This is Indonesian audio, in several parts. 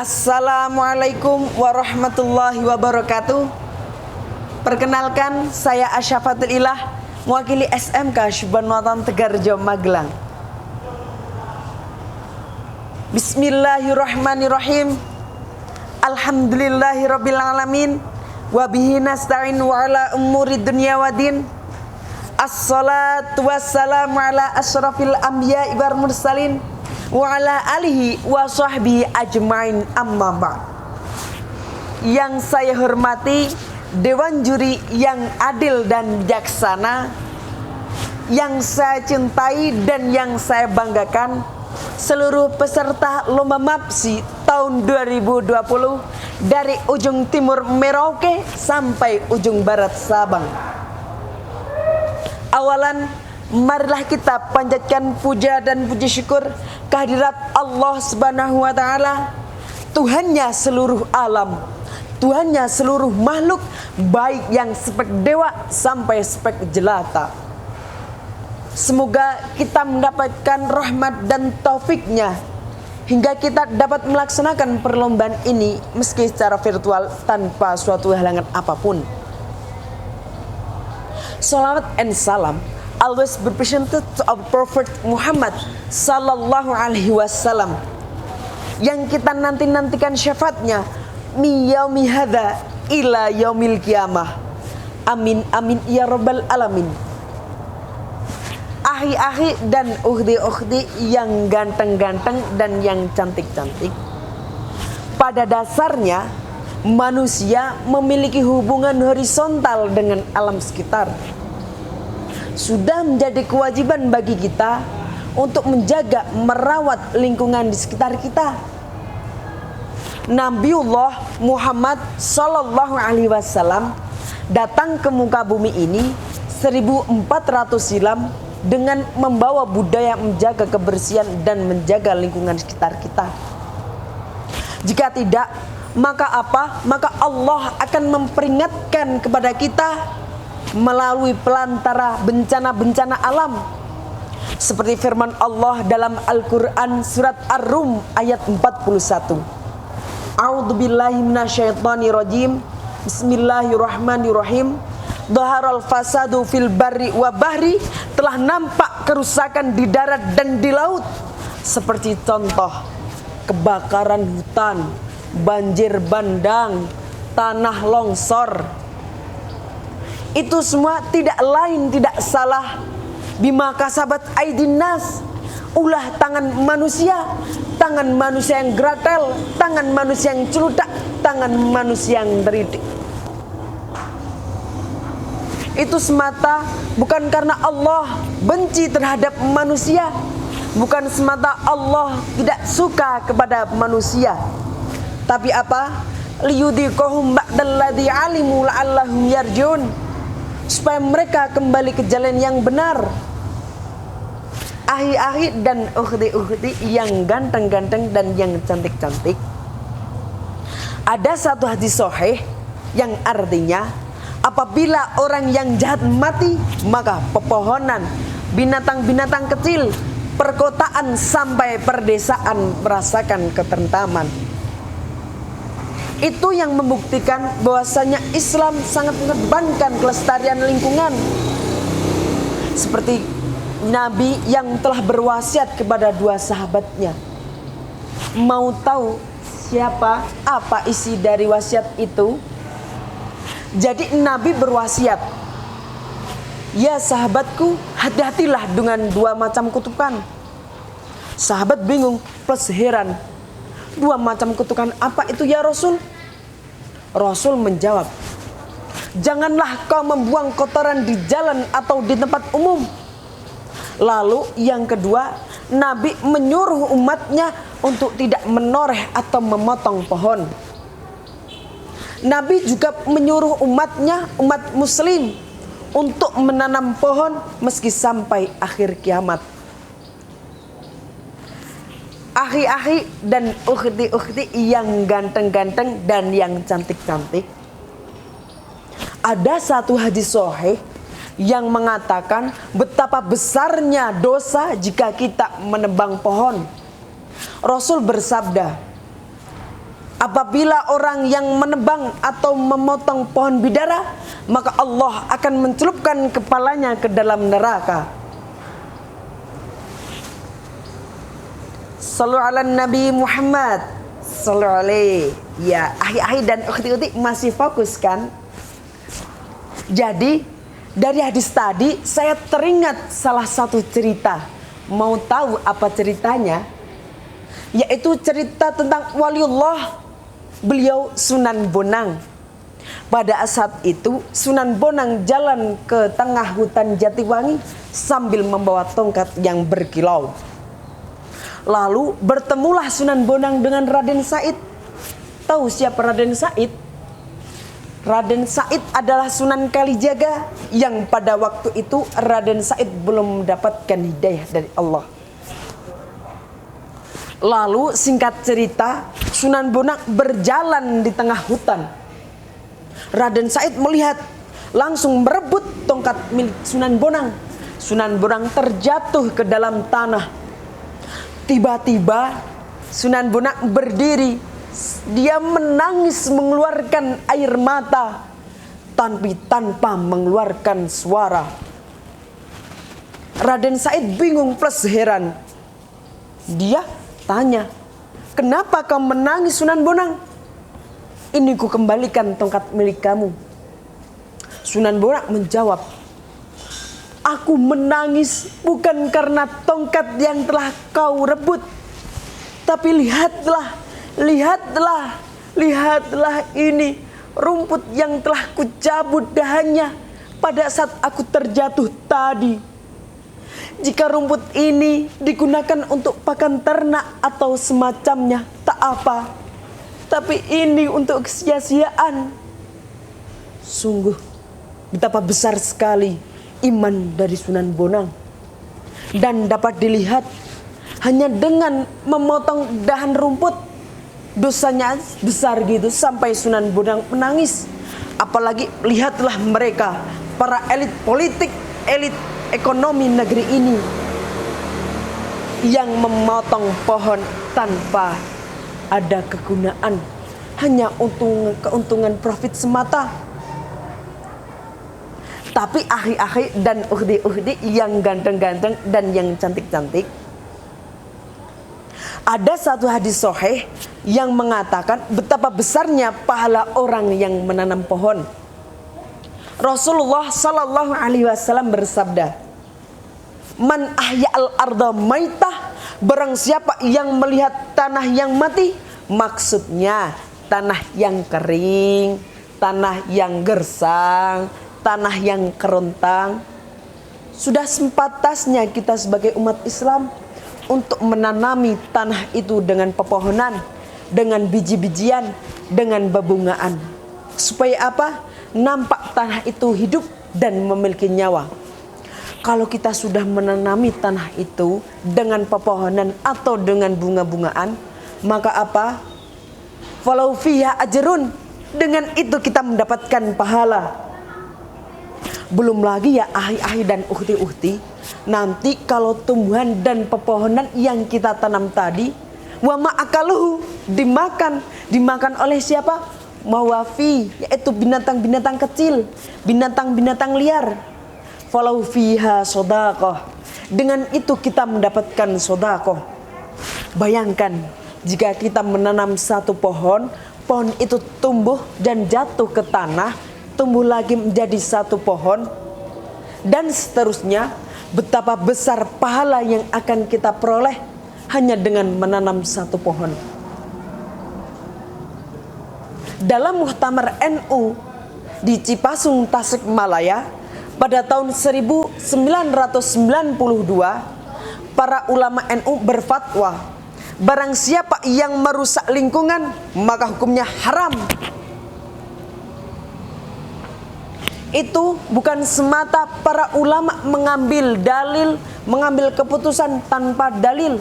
Assalamualaikum warahmatullahi wabarakatuh. Perkenalkan, saya Asyafatul Ilah, mewakili SMK Syubhanwatan Tegarjo Magelang. Bismillahirrahmanirrahim. Alhamdulillahirabbil alamin wa bihi nasta'in wa ala umuri dunya waddin. Assalatu wassalamu ala asyrafil anbiya'i wal mursalin wa ala alihi wa sahbihi ajmain, amma ba'd. Yang saya hormati Dewan Juri yang adil dan bijaksana, yang saya cintai dan yang saya banggakan, seluruh peserta Lomba MAPSI tahun 2020 dari ujung timur Merauke sampai ujung barat Sabang. Awalan, marilah kita panjatkan puja dan puji syukur kehadirat Allah Subhanahu wa taala, Tuhannya seluruh alam, Tuhannya seluruh makhluk, baik yang spek dewa sampai spek jelata. Semoga kita mendapatkan rahmat dan taufiknya hingga kita dapat melaksanakan perlombaan ini meski secara virtual tanpa suatu halangan apapun. Salawat and salam always be presented to our Prophet Muhammad sallallahu alaihi wasallam, yang kita nantikan syafaatnya min yaumi hadza ila yaumil qiyamah. Amin amin ya rabbal alamin. Ahi-ahi dan ukhti-ukhti yang ganteng-ganteng dan yang cantik-cantik, pada dasarnya manusia memiliki hubungan horizontal dengan alam sekitar. Sudah menjadi kewajiban bagi kita untuk menjaga, merawat lingkungan di sekitar kita. Nabiullah Muhammad sallallahu alaihi wasallam datang ke muka bumi ini 1400 silam dengan membawa budaya menjaga kebersihan dan menjaga lingkungan sekitar kita. Jika tidak, maka apa? Maka Allah akan memperingatkan kepada kita melalui pelantara bencana-bencana alam. Seperti firman Allah dalam Al-Quran surat Ar-Rum ayat 41. A'udzubillahi minasyaitonirrajim. Bismillahirrahmanirrahim. Dhaharal fasadu fil barri wa bahri, telah nampak kerusakan di darat dan di laut, seperti contoh kebakaran hutan, banjir bandang, tanah longsor. Itu semua tidak lain tidak salah bima kasabat aidin nas, ulah tangan manusia yang gratel, tangan manusia yang celudak, tangan manusia yang deridik. Itu semata bukan karena Allah benci terhadap manusia, bukan semata Allah tidak suka kepada manusia, tapi apa? Liyudhiqahum ba'dalladzi alimu la'allahum yarji'un, supaya mereka kembali ke jalan yang benar. Ahi-ahi dan ukhti-ukhti yang ganteng-ganteng dan yang cantik-cantik, ada satu hadis sahih yang artinya, apabila orang yang jahat mati, maka pepohonan, binatang-binatang kecil, perkotaan sampai perdesaan merasakan ketentraman. Itu yang membuktikan bahwasanya Islam sangat mengedepankan kelestarian lingkungan. Seperti Nabi yang telah berwasiat kepada dua sahabatnya. Mau tahu siapa, apa isi dari wasiat itu? Jadi Nabi berwasiat, ya sahabatku, hati-hatilah dengan dua macam kutukan. Sahabat bingung plus heran, dua macam kutukan apa itu ya Rasul? Rasul menjawab, janganlah kau membuang kotoran di jalan atau di tempat umum. Lalu yang kedua, Nabi menyuruh umatnya untuk tidak menoreh atau memotong pohon. Nabi juga menyuruh umatnya, umat muslim, untuk menanam pohon meski sampai akhir kiamat. Ahi-ahi dan ukhti-ukhti yang ganteng-ganteng dan yang cantik-cantik, ada satu hadis sahih yang mengatakan betapa besarnya dosa jika kita menebang pohon. Rasul bersabda, Apabila orang yang menebang atau memotong pohon bidara, maka Allah akan mencelupkan kepalanya ke dalam neraka. Sallu ala Nabi Muhammad sallallahu alaihi. Ya, ahi-ahi dan ukhti-ukhti masih fokus kan? Jadi dari hadis tadi saya teringat salah satu cerita. Mau tahu apa ceritanya? Yaitu cerita tentang waliullah, beliau Sunan Bonang. Pada saat itu Sunan Bonang jalan ke tengah hutan Jatiwangi sambil membawa tongkat yang berkilau. Lalu bertemulah Sunan Bonang dengan Raden Said. Tahu siapa Raden Said? Raden Said adalah Sunan Kalijaga yang pada waktu itu Raden Said belum mendapatkan hidayah dari Allah. Lalu singkat cerita, Sunan Bonang berjalan di tengah hutan. Raden Said melihat, langsung merebut tongkat milik Sunan Bonang. Sunan Bonang terjatuh ke dalam tanah. Tiba-tiba Sunan Bonang berdiri. Dia menangis mengeluarkan air mata, tapi tanpa mengeluarkan suara. Raden Said bingung plus heran. Dia tanya, kenapa kau menangis Sunan Bonang? Ini ku kembalikan tongkat milik kamu. Sunan Bonang menjawab, aku menangis bukan karena tongkat yang telah kau rebut, tapi lihatlah ini rumput yang telah kucabut dahannya pada saat aku terjatuh tadi. Jika rumput ini digunakan untuk pakan ternak atau semacamnya, tak apa. Tapi ini untuk kesia-siaan. Sungguh betapa besar sekali iman dari Sunan Bonang. Dan dapat dilihat hanya dengan memotong dahan rumput, dosanya besar gitu sampai Sunan Bonang menangis. Apalagi lihatlah mereka, para elit politik, elit ekonomi negeri ini yang memotong pohon tanpa ada kegunaan, hanya keuntungan profit semata. Tapi ahi-ahi dan uhdi-uhdi yang ganteng-ganteng dan yang cantik-cantik, ada satu hadis sahih yang mengatakan betapa besarnya pahala orang yang menanam pohon. Rasulullah sallallahu alaihi wasallam bersabda, "Man ahya'al arda maitah," barang siapa yang melihat tanah yang mati, maksudnya tanah yang kering, tanah yang gersang, tanah yang kerontang. Sudah sepantasnya kita sebagai umat Islam untuk menanami tanah itu dengan pepohonan, dengan biji-bijian, dengan bebungaan. Supaya apa? Nampak tanah itu hidup dan memiliki nyawa. Kalau kita sudah menanami tanah itu dengan pepohonan atau dengan bunga-bungaan, maka apa? Falau fiha ajrun, dengan itu kita mendapatkan pahala. Belum lagi ya ahi-ahi dan uhti-uhti, nanti kalau tumbuhan dan pepohonan yang kita tanam tadi, wa ma'akaluhu, dimakan oleh siapa? Mawafi, yaitu binatang-binatang kecil, binatang-binatang liar. Falau fiha sodaqoh, dengan itu kita mendapatkan sodaqoh. Bayangkan jika kita menanam satu pohon, pohon itu tumbuh dan jatuh ke tanah, tumbuh lagi menjadi satu pohon, dan seterusnya. Betapa besar pahala yang akan kita peroleh hanya dengan menanam satu pohon. Dalam Muktamar NU di Cipasung, Tasikmalaya pada tahun 1992, para ulama NU berfatwa, barang siapa yang merusak lingkungan maka hukumnya haram. Itu bukan semata para ulama mengambil dalil, mengambil keputusan tanpa dalil,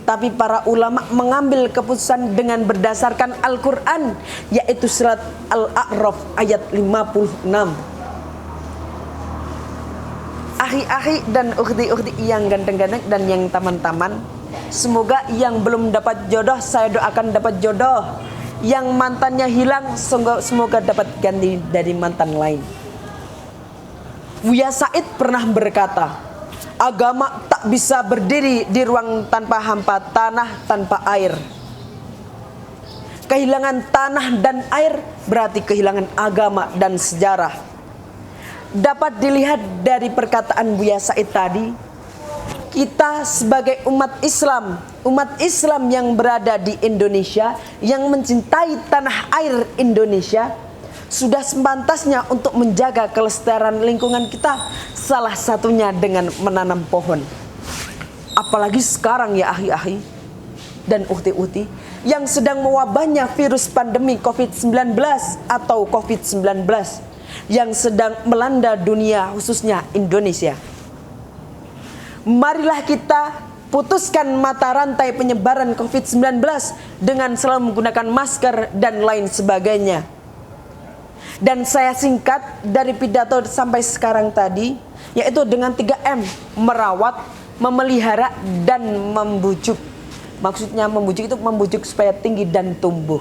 tapi para ulama mengambil keputusan dengan berdasarkan Al-Quran, yaitu surat Al-A'raf ayat 56. Ahi-ahi dan ukhti-ukhti yang ganteng-ganteng dan yang taman-taman, semoga yang belum dapat jodoh, saya doakan dapat jodoh. Yang mantannya hilang, semoga dapat ganti dari mantan lain. Buya Said pernah berkata, agama tak bisa berdiri di ruang tanpa hampa, tanah tanpa air. Kehilangan tanah dan air berarti kehilangan agama dan sejarah. Dapat dilihat dari perkataan Buya Said tadi, kita sebagai umat Islam yang berada di Indonesia, yang mencintai tanah air Indonesia, sudah sepantasnya untuk menjaga kelestarian lingkungan kita, salah satunya dengan menanam pohon. Apalagi sekarang ya ahi-ahi dan uhti-uhti, yang sedang mewabahnya virus pandemi COVID-19 atau COVID-19 yang sedang melanda dunia, khususnya Indonesia. Marilah kita putuskan mata rantai penyebaran COVID-19 dengan selalu menggunakan masker dan lain sebagainya. Dan saya singkat dari pidato sampai sekarang tadi, yaitu dengan 3M, merawat, memelihara, dan membujuk. Maksudnya membujuk itu membujuk supaya tinggi dan tumbuh.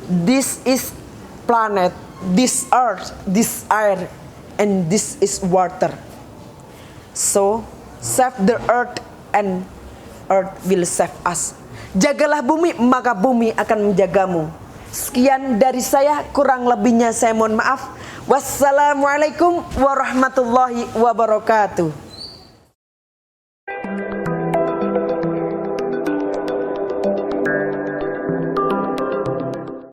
This is planet, this earth, this air, and this is water. So, save the earth and earth will save us. Jagalah bumi, maka bumi akan menjagamu. Sekian dari saya, kurang lebihnya saya mohon maaf. Wassalamualaikum warahmatullahi wabarakatuh.